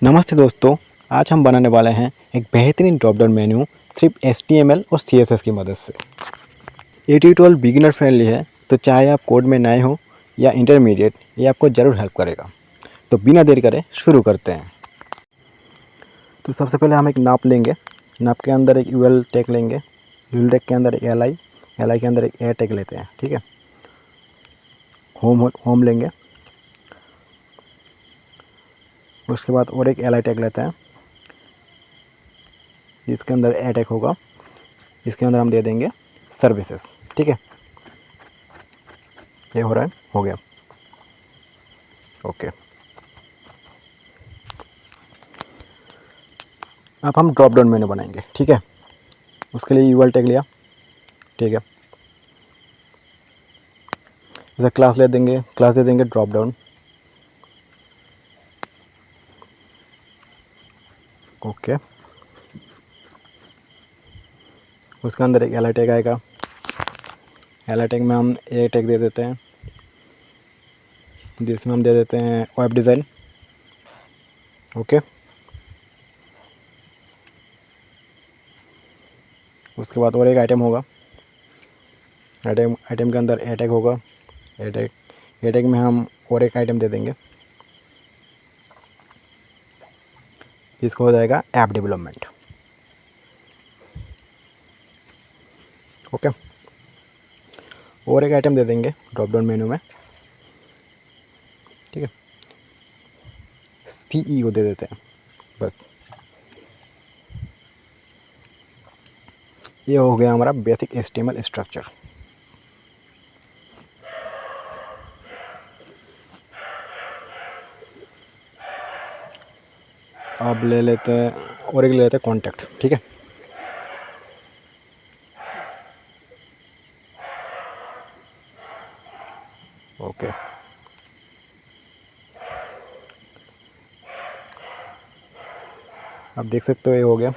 नमस्ते दोस्तों। आज हम बनाने वाले हैं एक बेहतरीन ड्रॉप डाउन मेन्यू सिर्फ HTML और CSS की मदद से। ये ट्यूटोरियल बिगिनर फ्रेंडली है, तो चाहे आप कोड में नए हो या इंटरमीडिएट, ये आपको ज़रूर हेल्प करेगा। तो बिना देरी करे शुरू करते हैं। तो सबसे पहले हम एक नाप लेंगे। नाप के अंदर एक UL टैग लेंगे। UL टैग के अंदर एक LI के अंदर एक ए टैग लेते हैं। ठीक है, होम लेंगे। उसके बाद और एक LI टैग लेते हैं, जिसके अंदर ए टैग होगा। इसके अंदर हम दे देंगे सर्विसेज। ठीक है, ये हो रहा है, हो गया। ओके, अब हम ड्रॉप डाउन मेन्यू बनाएंगे। ठीक है, उसके लिए UL टैग लिया। ठीक है, जैसे क्लास दे देंगे ड्रॉप डाउन। ओके, उसके अंदर एक LI टैग आएगा। LI टैग में हम ए टैग दे देते हैं, जिसमें हम दे देते हैं वेब डिज़ाइन। ओके, उसके बाद और एक आइटम होगा। आइटम के अंदर ए टैग होगा। ए टैग में हम और एक आइटम दे देंगे, जिसको हो जाएगा ऐप डेवलपमेंट। ओके, और एक आइटम दे देंगे ड्रॉप डाउन मेन्यू में। ठीक है, CEO दे देते हैं बस। ये हो गया हमारा बेसिक HTML स्ट्रक्चर। अब ले लेते हैं और एक ले लेते हैं कॉन्टैक्ट। ठीक है, ओके, अब देख सकते हो ये हो गया।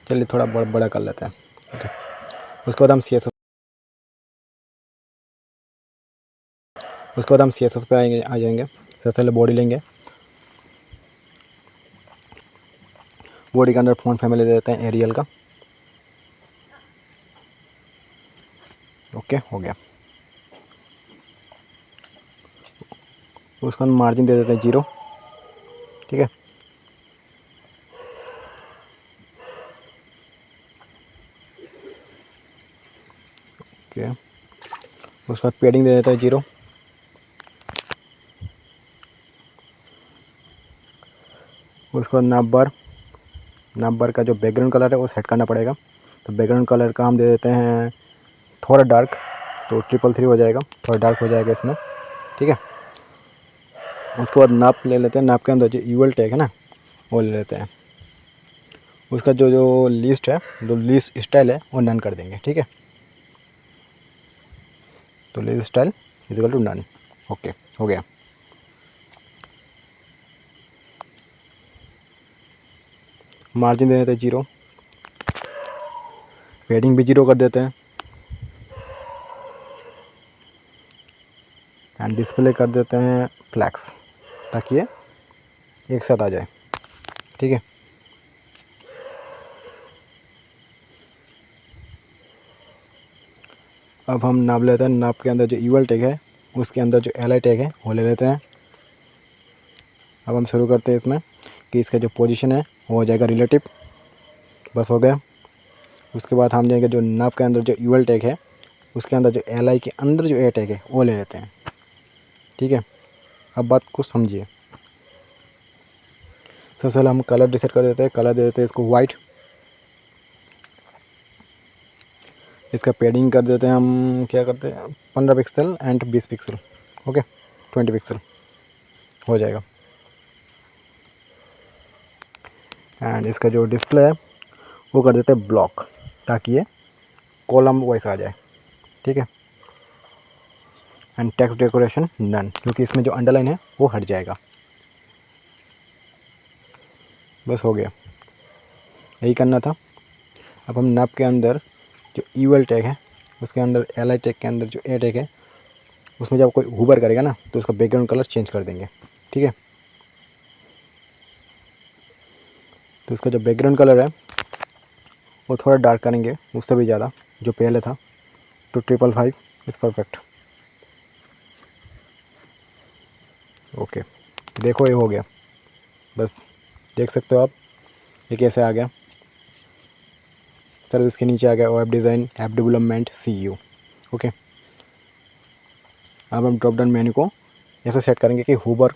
चलिए थोड़ा बड़ा कर लेते हैं। ओके, उसके बाद हम CSS पे आ जाएंगे। सबसे पहले बॉडी लेंगे। बॉडी के अंदर फ़ॉन्ट फैमिली दे देते हैं एरियल का। ओके, हो गया। उसका मार्जिन दे देते हैं 0। ठीक है, ओके, उसके बाद पेडिंग दे देता है 0। उसके बाद नाप बार का जो बैकग्राउंड कलर है वो सेट करना पड़ेगा। तो बैकग्राउंड कलर का हम दे देते हैं थोड़ा डार्क, तो 333 हो जाएगा, थोड़ा डार्क हो जाएगा इसमें। ठीक है, उसके बाद नाप ले लेते हैं। नाप के अंदर जो UL टैग है ना, वो ले लेते हैं। उसका जो लिस्ट है, जो लिस्ट स्टाइल है, वो नन कर देंगे। ठीक है, तो list style is equal to none. Okay, हो गया। मार्जिन दे देते हैं 0। पेडिंग भी 0 कर देते हैं। एंड डिस्प्ले कर देते हैं फ्लैक्स, ताकि ये एक साथ आ जाए। ठीक है, अब हम नाप लेते हैं। नाप के अंदर जो UL टैग है, उसके अंदर जो LI टैग है, वो ले लेते हैं। अब हम शुरू करते हैं इसमें कि इसका जो पोजीशन है वो हो जाएगा रिलेटिव। बस हो गया। उसके बाद हम जाएंगे जो नाप के अंदर जो UL टैग है, उसके अंदर जो LI के अंदर जो ए टैग है, वो ले लेते हैं। ठीक है, अब बात को समझिए। सबसे पहले हम कलर डिसाइड कर देते हैं। कलर दे देते हैं इसको वाइट। इसका पेडिंग कर देते हैं हम, क्या करते हैं, 15 pixel and 20 pixel. Okay, 20 pixel हो जाएगा। एंड इसका जो डिस्प्ले है वो कर देते हैं ब्लॉक, ताकि ये कॉलम वाइज आ जाए। ठीक है, एंड टेक्स्ट डेकोरेशन नन, क्योंकि इसमें जो अंडरलाइन है वो हट जाएगा। बस हो गया, यही करना था। अब हम नाप के अंदर जो UL टैग है उसके अंदर एल आई टैग के अंदर जो ए टैग है उसमें जब कोई हूवर करेगा ना तो उसका बैकग्राउंड कलर चेंज कर देंगे, ठीक है। तो उसका जो बैकग्राउंड कलर है वो थोड़ा डार्क करेंगे उससे भी ज़्यादा जो पहले था। तो 555 इज़ परफेक्ट। ओके, देखो ये हो गया, बस देख सकते हो आप ये कैसे आ गया। सर्विस के नीचे आ गया web design, app development, CU। Okay, अब हम ड्रॉप डाउन मेन्यू को ऐसे सेट करेंगे कि हूवर,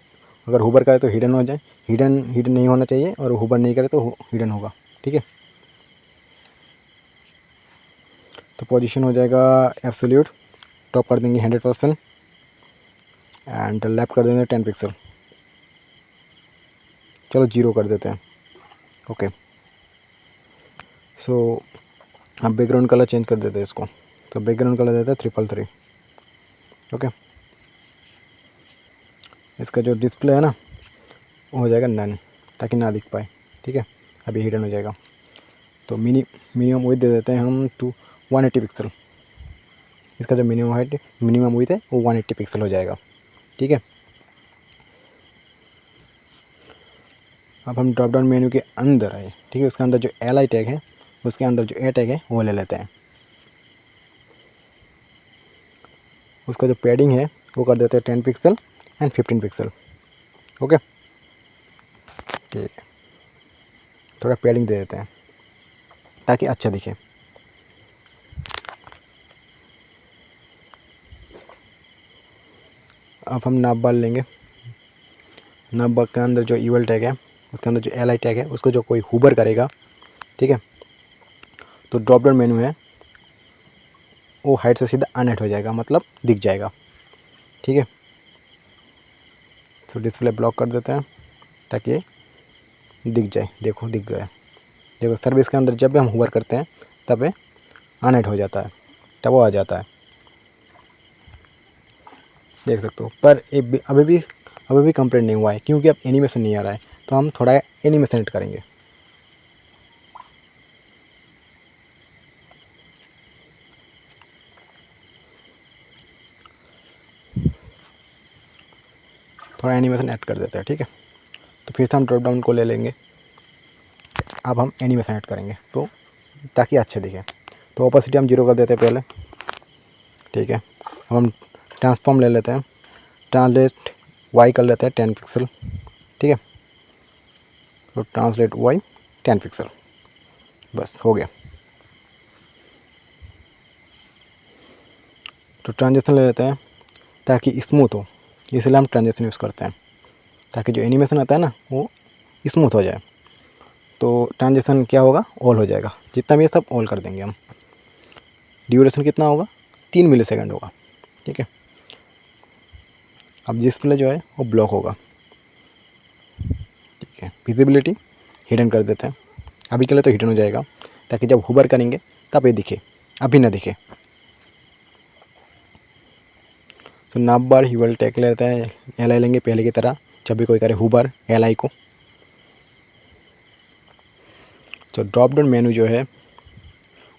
अगर हूवर करे तो हिडन हो जाए, हिडन नहीं होना चाहिए, और हूवर नहीं करे तो हिडन होगा, ठीक है। तो पोजीशन हो जाएगा एब्सोल्यूट, टॉप कर देंगे 100% एंड लेफ्ट कर देंगे 10 पिक्सल, चलो 0 कर देते हैं। ओके, सो अब बैकग्राउंड कलर चेंज कर देते हैं इसको। तो बैकग्राउंड कलर देते हैं 333। ओके, इसका जो डिस्प्ले है ना वो हो जाएगा नन, ताकि ना दिख पाए, ठीक है। अभी हिडन हो जाएगा। तो मिनिमम विड्थ दे देते हैं हम 180 पिक्सल। इसका जो मिनिमम विड्थ है वो 180 पिक्सल हो जाएगा, ठीक है। अब हम ड्रॉप डाउन मेन्यू के अंदर आए, ठीक है। उसके अंदर जो एल आई टैग है उसके अंदर जो ए टैग है वो ले लेते हैं। उसका जो पैडिंग है वो कर देते हैं 10 पिक्सल एंड 15 पिक्सल। ओके, ठीक है, थोड़ा पैडिंग दे देते हैं ताकि अच्छा दिखे। अब हम नाप बार लेंगे। नाप बार के अंदर जो ईवल टैग है उसके अंदर जो एल आई टैग है उसको जो कोई हूबर करेगा, ठीक है, तो ड्रॉप डाउन मेन्यू है वो हाइट से सीधा अनहाइट हो जाएगा, मतलब दिख जाएगा, ठीक है। सो डिस्प्ले ब्लॉक कर देते हैं ताकि ये दिख जाए। देखो दिख गया। देखो सर्विस के अंदर जब भी हम हूवर करते हैं तब ये अनहाइट हो जाता है, तब वो आ जाता है, देख सकते हो। पर अभी भी कंप्लेंट नहीं हुआ है क्योंकि अब एनिमेशन नहीं आ रहा है। तो हम थोड़ा एनिमेशन ऐड करेंगे। थोड़ा एनिमेशन ऐड कर देते हैं, ठीक है। तो फिर से हम ड्रॉप डाउन को ले लेंगे। अब हम एनिमेशन ऐड करेंगे तो ताकि अच्छे दिखे। तो ऑपोसिटी हम 0 कर देते हैं पहले, ठीक है। अब हम ट्रांसफॉर्म ले लेते हैं, ट्रांसलेट वाई कर लेते हैं 10 पिक्सल, ठीक है। तो ट्रांसलेट वाई 10 पिक्सल, बस हो गया। तो ट्रांजेक्शन ले लेते हैं ताकि स्मूथ हो, इसलिए हम ट्रांजेक्शन यूज़ करते हैं ताकि जो एनिमेशन आता है ना वो स्मूथ हो जाए। तो ट्रांजेक्शन क्या होगा, ऑल हो जाएगा। जितना भी ये सब ऑल कर देंगे हम। ड्यूरेशन कितना होगा, 3 मिलीसेकंड होगा, ठीक है। अब डिस्प्ले जो है वो ब्लॉक होगा, ठीक है। विजिबिलिटी हिडन कर देते हैं, अभी के लिए तो हिडन हो जाएगा ताकि जब हूवर करेंगे तब ये दिखे, अभी ना दिखे। तो नाप बार हीवल टैग लेते हैं, एल आई लेंगे पहले की तरह जब भी कोई करे हूवर एल आई को। तो ड्रॉप डाउन मेन्यू जो है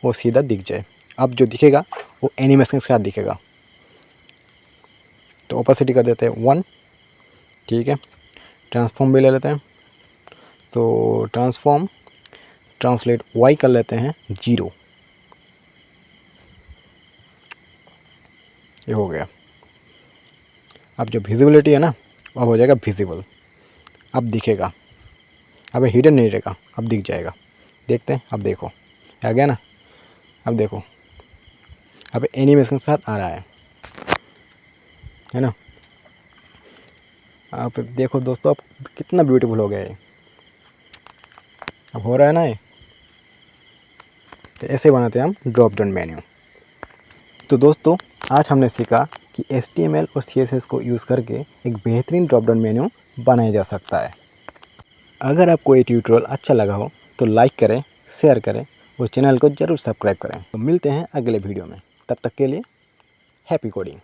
वो सीधा दिख जाए। अब जो दिखेगा वो एनिमेशन के साथ दिखेगा। तो ओपेसिटी कर देते हैं 1, ठीक है। ट्रांसफॉर्म भी ले लेते हैं। तो ट्रांसफॉर्म ट्रांसलेट वाई कर लेते हैं 0, ये हो गया। अब जो विजिबिलिटी है ना अब हो जाएगा विजिबल, अब दिखेगा। अब हिडन नहीं रहेगा, अब दिख जाएगा। देखते हैं, अब देखो आ गया ना। अब देखो अब एनिमेशन के साथ आ रहा है ना। आप देखो दोस्तों, अब कितना ब्यूटीफुल हो गया है। अब हो रहा है ना ये। तो ऐसे बनाते हैं हम ड्रॉप डाउन मेन्यू। तो दोस्तों आज हमने सीखा कि HTML और CSS को यूज़ करके एक बेहतरीन ड्रॉप डाउन मेन्यू बनाया जा सकता है। अगर आपको ये ट्यूटोरियल अच्छा लगा हो तो लाइक करें, शेयर करें और चैनल को ज़रूर सब्सक्राइब करें। तो मिलते हैं अगले वीडियो में, तब तक के लिए हैप्पी कोडिंग।